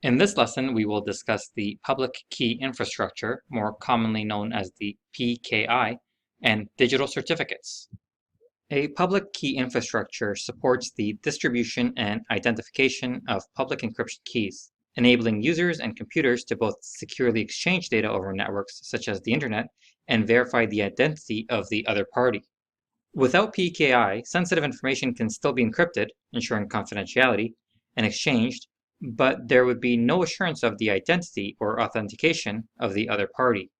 In this lesson, we will discuss the public key infrastructure, more commonly known as the PKI, and digital certificates. A public key infrastructure supports the distribution and identification of public encryption keys, enabling users and computers to both securely exchange data over networks such as the internet and verify the identity of the other party. Without PKI, sensitive information can still be encrypted, ensuring confidentiality, and exchanged, but there would be no assurance of the identity or authentication of the other party.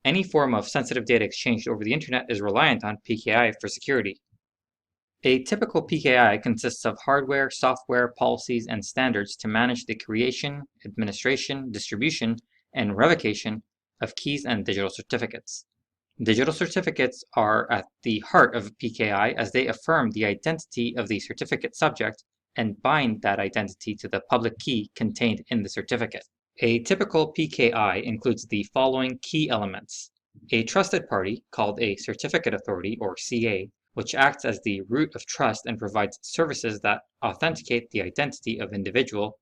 Any form of sensitive data exchanged over the internet is reliant on PKI for security. A typical PKI consists of hardware, software, policies, and standards to manage the creation, administration, distribution, and revocation of keys and digital certificates. Digital certificates are at the heart of PKI as they affirm the identity of the certificate subject and bind that identity to the public key contained in the certificate. A typical PKI includes the following key elements: a trusted party, called a certificate authority or CA, which acts as the root of trust and provides services that authenticate the identity of individuals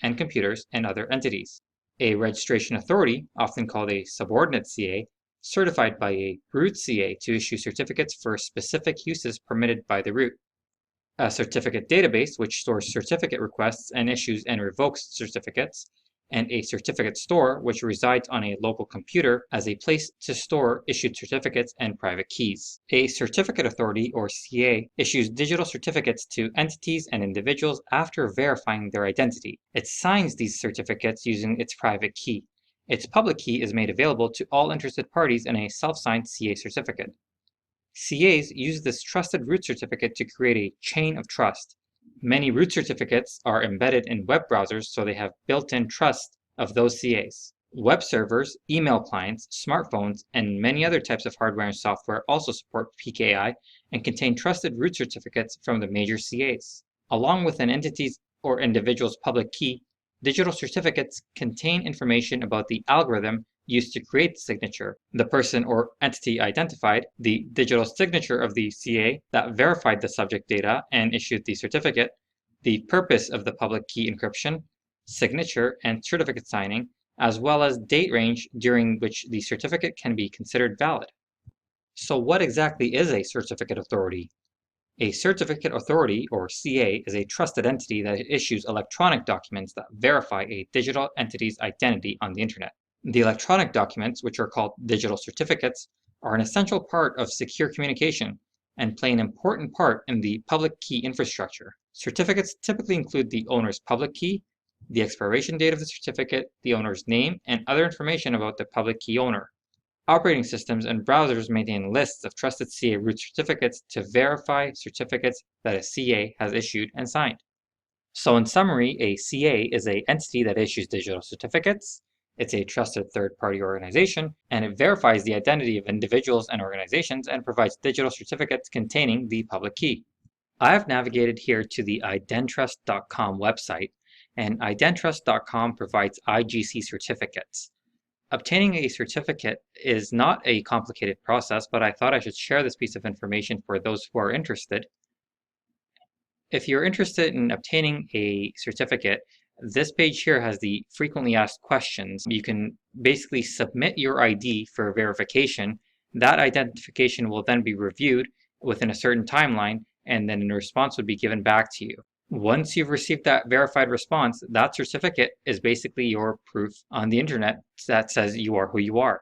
and computers and other entities. A registration authority, often called a subordinate CA, certified by a root CA to issue certificates for specific uses permitted by the root. A certificate database, which stores certificate requests and issues and revokes certificates, and a certificate store, which resides on a local computer as a place to store issued certificates and private keys. A certificate authority, or CA, issues digital certificates to entities and individuals after verifying their identity. It signs these certificates using its private key. Its public key is made available to all interested parties in a self-signed CA certificate. CAs use this trusted root certificate to create a chain of trust. Many root certificates are embedded in web browsers, so they have built-in trust of those CAs. Web servers, email clients, smartphones, and many other types of hardware and software also support PKI and contain trusted root certificates from the major CAs. Along with an entity's or individual's public key, digital certificates contain information about the algorithm used to create the signature, the person or entity identified, the digital signature of the CA that verified the subject data and issued the certificate, the purpose of the public key encryption, signature and certificate signing, as well as date range during which the certificate can be considered valid. So what exactly is a certificate authority? A certificate authority, or CA, is a trusted entity that issues electronic documents that verify a digital entity's identity on the internet. The electronic documents, which are called digital certificates, are an essential part of secure communication and play an important part in the public key infrastructure. Certificates typically include the owner's public key, the expiration date of the certificate, the owner's name, and other information about the public key owner. Operating systems and browsers maintain lists of trusted CA root certificates to verify certificates that a CA has issued and signed. So in summary, a CA is an entity that issues digital certificates. It's a trusted third-party organization, and it verifies the identity of individuals and organizations and provides digital certificates containing the public key. I have navigated here to the identrust.com website, and identrust.com provides IGC certificates. Obtaining a certificate is not a complicated process, but I thought I should share this piece of information for those who are interested. If you're interested in obtaining a certificate, this page here has the frequently asked questions. You can basically submit your ID for verification. That identification will then be reviewed within a certain timeline, and then a response would be given back to you. Once you've received that verified response, that certificate is basically your proof on the internet that says you are who you are.